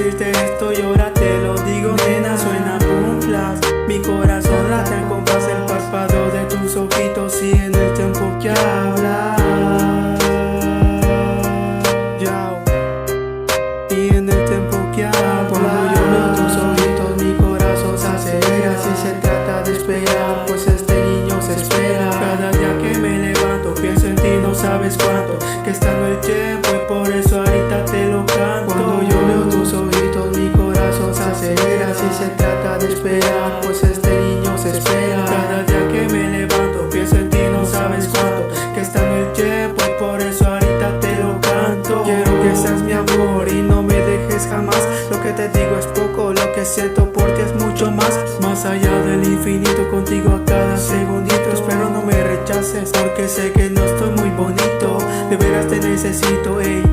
decirte esto y ahora te lo digo, nena, suena boom flash. Mi corazón late al compás el párpado de tus ojitos y en el tiempo que hablas. Y en el tiempo que hablas, cuando yo veo tus ojitos mi corazón se acelera. Si se trata de esperar, pues este niño se espera. Cada día que me levanto pienso en ti, no sabes cuánto, que estando el tiempo y por eso ahorita te lo canto. Cuando yo veo tus ojitos mi corazón se acelera. Si se trata de esperar, pues este niño se espera. Cada día que me levanto pienso en ti, no sabes cuánto, que estando el tiempo y por eso ahorita te lo canto. Quiero que seas mi amor y no me dejes jamás. Lo que te digo es poco, lo que siento por ti es mucho más. Más allá del infinito, contigo a cada segundito. Espero no me rechaces, porque sé que no estoy muy bonito. De veras te necesito, ey.